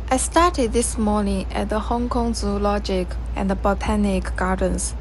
I started this morning at the Hong Kong Zoological and the Botanical Gardens.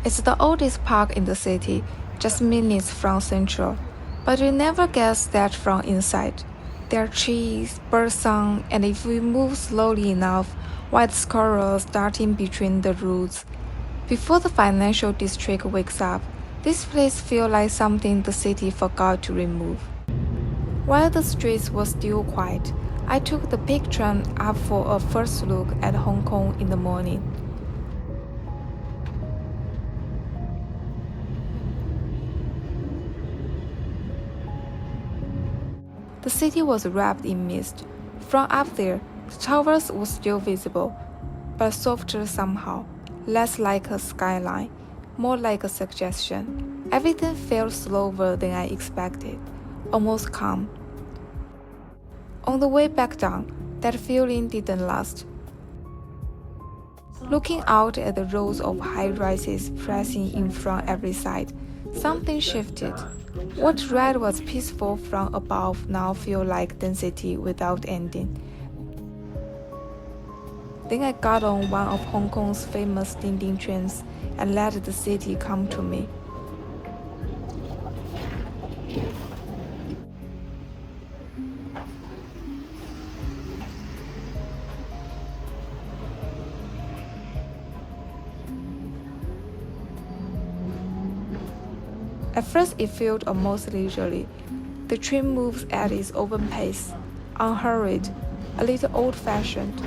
It's the oldest park in the city, just minutes from Central, but you never guess that from inside. There are trees, birdsong, and if we move slowly enough, white squirrels darting between the roots. Before the financial district wakes up, this place feels like something the city forgot to remove. While the streets were still quiet, I took the Peak Tram up for a first look at Hong Kong in the morning. The city was wrapped in mist. From up there, the towers were still visible, but softer somehow, less like a skyline, more like a suggestion. Everything felt slower than I expected, almost calm. On the way back down, that feeling didn't last. Looking out at the rows of high-rises pressing in from every side, something shifted. What read was peaceful from above now felt like density without ending. Then I got on one of Hong Kong's famous dinding trains and let the city come to me. At first it felt almost leisurely. The train moves at its open pace, unhurried, a little old-fashioned.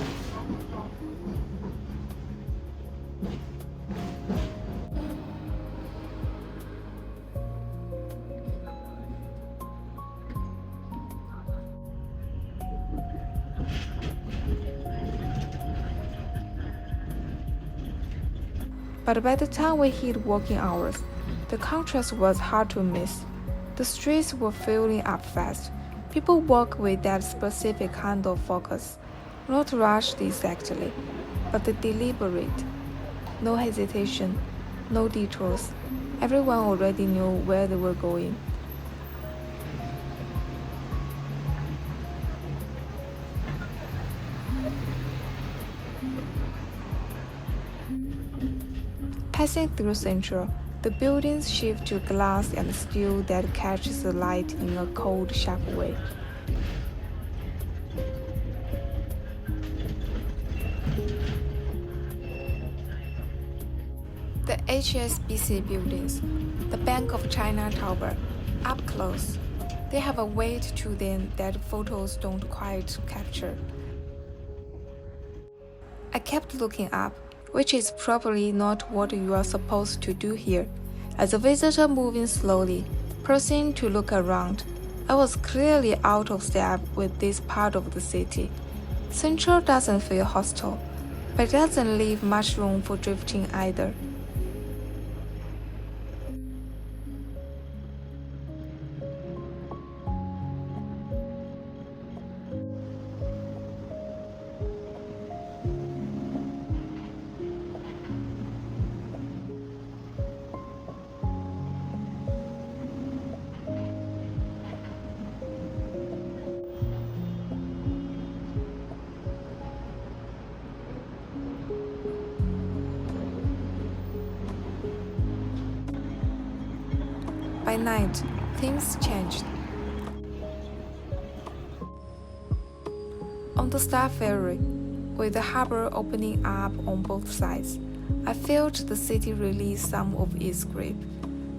But by the time we hit working hours, the contrast was hard to miss. The streets were filling up fast. People walk with that specific kind of focus, not rushed exactly, but deliberate. No hesitation, no detours. Everyone already knew where they were going. Passing through Central, the buildings shift to glass and steel that catches the light in a cold, sharp way. The HSBC buildings, the Bank of China Tower, up close. They have a weight to them that photos don't quite capture. I kept looking up, which is probably not what you are supposed to do here. As a visitor moving slowly, pausing to look around, I was clearly out of step with this part of the city. Central doesn't feel hostile, but it doesn't leave much room for drifting either. By night, things changed. On the Star Ferry, with the harbor opening up on both sides, I felt the city release some of its grip.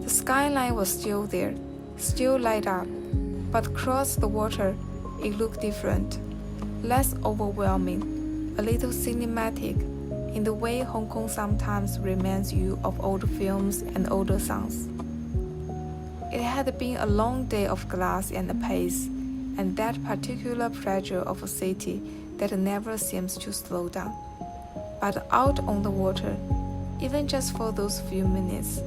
The skyline was still there, still light up, but across the water, it looked different, less overwhelming, a little cinematic, in the way Hong Kong sometimes reminds you of old films and older songs. It had been a long day of glass and pace, and that particular pleasure of a city that never seems to slow down. But out on the water, even just for those few minutes,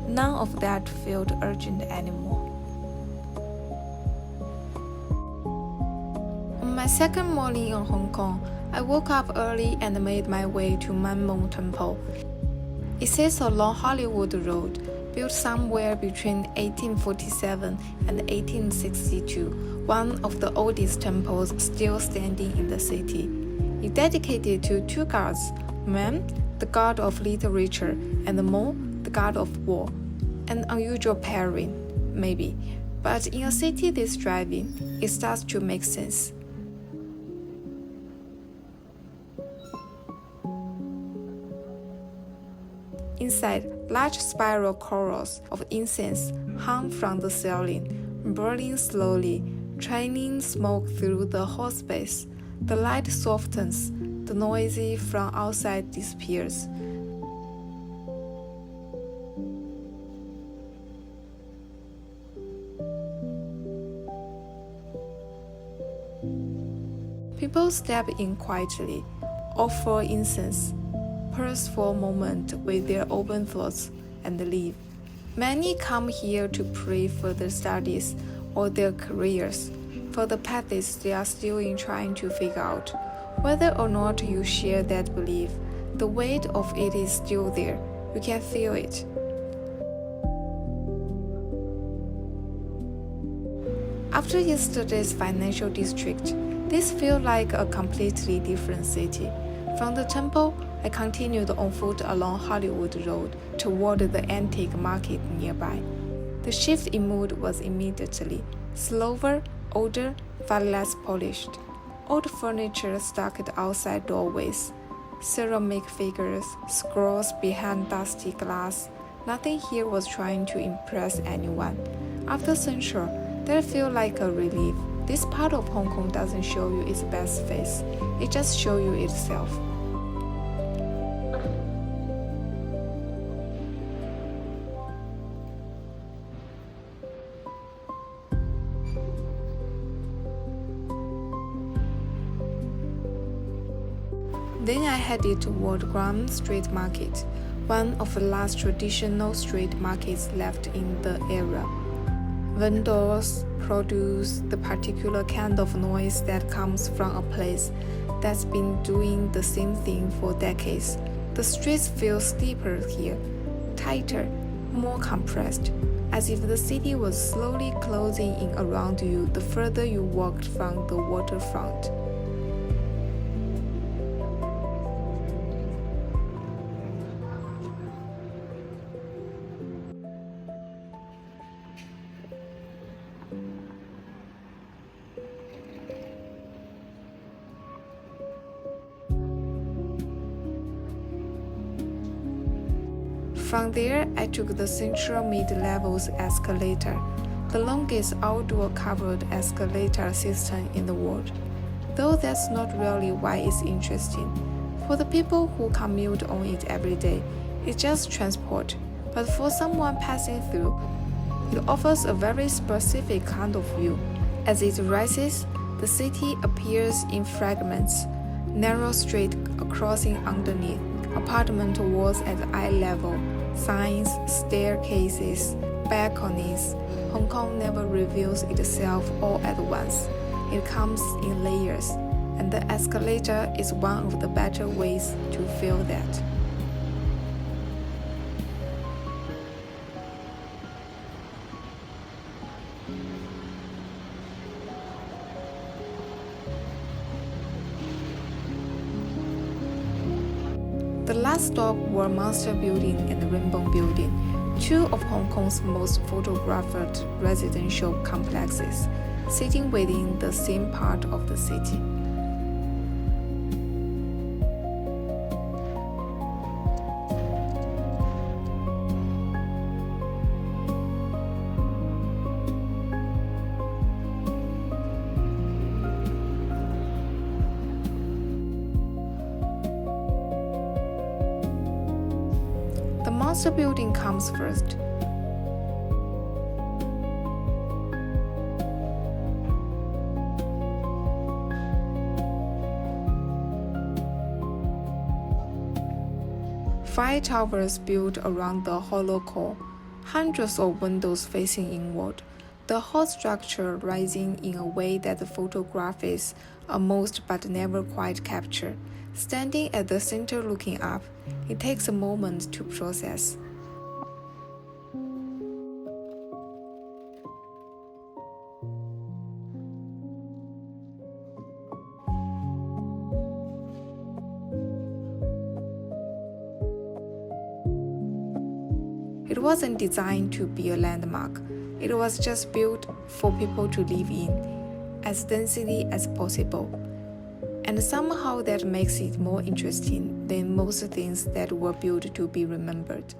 none of that felt urgent anymore. On my second morning in Hong Kong, I woke up early and made my way to Man Mon Temple. It sits along Hollywood Road, built somewhere between 1847 and 1862, one of the oldest temples still standing in the city. It's dedicated to two gods, Man, the god of literature, and Mo, the god of war. An unusual pairing, maybe, but in a city this thriving, it starts to make sense. Inside, large spiral coils of incense hung from the ceiling, burning slowly, trailing smoke through the whole space. The light softens, the noise from outside disappears. People step in quietly, offer incense, pause for a moment with their open thoughts, and leave. Many come here to pray for their studies or their careers, for the paths they are still in trying to figure out. Whether or not you share that belief, the weight of it is still there. You can feel it. After yesterday's financial district, this feels like a completely different city. From the temple, I continued on foot along Hollywood Road toward the antique market nearby. The shift in mood was immediately slower, older, far less polished. Old furniture stuck at outside doorways, ceramic figures, scrolls behind dusty glass. Nothing here was trying to impress anyone. After Central, that felt like a relief. This part of Hong Kong doesn't show you its best face, it just shows you itself. Then I headed toward Graham Street Market, one of the last traditional street markets left in the area. Vendors produce the particular kind of noise that comes from a place that's been doing the same thing for decades. The streets feel steeper here, tighter, more compressed, as if the city was slowly closing in around you the further you walked from the waterfront. From there, I took the central mid-levels escalator, the longest outdoor covered escalator system in the world. Though that's not really why it's interesting. For the people who commute on it every day, it's just transport. But for someone passing through, it offers a very specific kind of view. As it rises, the city appears in fragments, narrow street crossing underneath, apartment walls at eye level, signs, staircases, balconies. Hong Kong never reveals itself all at once. It comes in layers, and the escalator is one of the better ways to feel that. The last stop were Monster Building and Rainbow Building, two of Hong Kong's most photographed residential complexes, sitting within the same part of the city. The Monster Building comes first. Five towers built around the hollow core, hundreds of windows facing inward, the whole structure rising in a way that the photographs almost but never quite capture. Standing at the center looking up, it takes a moment to process. wasn't designed to be a landmark. It was just built for people to live in, as densely as possible. And somehow that makes it more interesting than most things that were built to be remembered.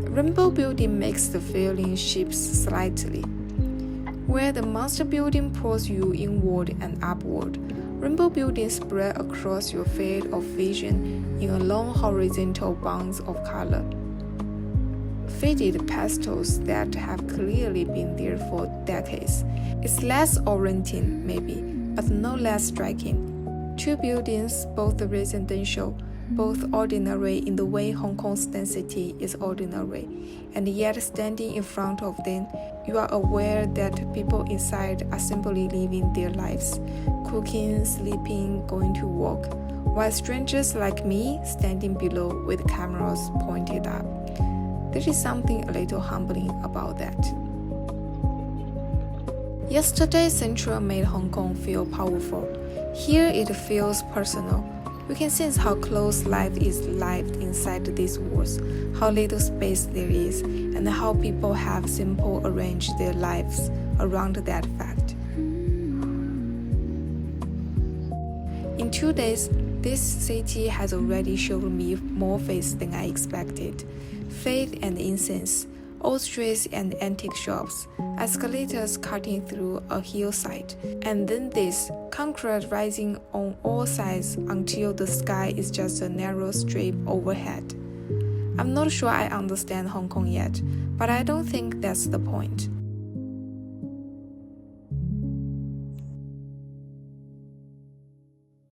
Rainbow building makes the feeling shifts slightly. Where the monster building pulls you inward and upward, rainbow buildings spread across your field of vision in a long horizontal bands of color. Faded pastels that have clearly been there for decades. It's less orienting, maybe, but no less striking. Two buildings, both residential, both ordinary in the way Hong Kong's density is ordinary, and yet standing in front of them, you are aware that people inside are simply living their lives, cooking, sleeping, going to work, while strangers like me standing below with cameras pointed up. There is something a little humbling about that. Yesterday, Central made Hong Kong feel powerful. Here it feels personal. We can sense how close life is lived inside these walls, how little space there is, and how people have simply arranged their lives around that fact. In 2 days, this city has already shown me more face than I expected. Faith and incense, old streets and antique shops, escalators cutting through a hillside, and then this, concrete rising on all sides until the sky is just a narrow strip overhead. I'm not sure I understand Hong Kong yet, but I don't think that's the point.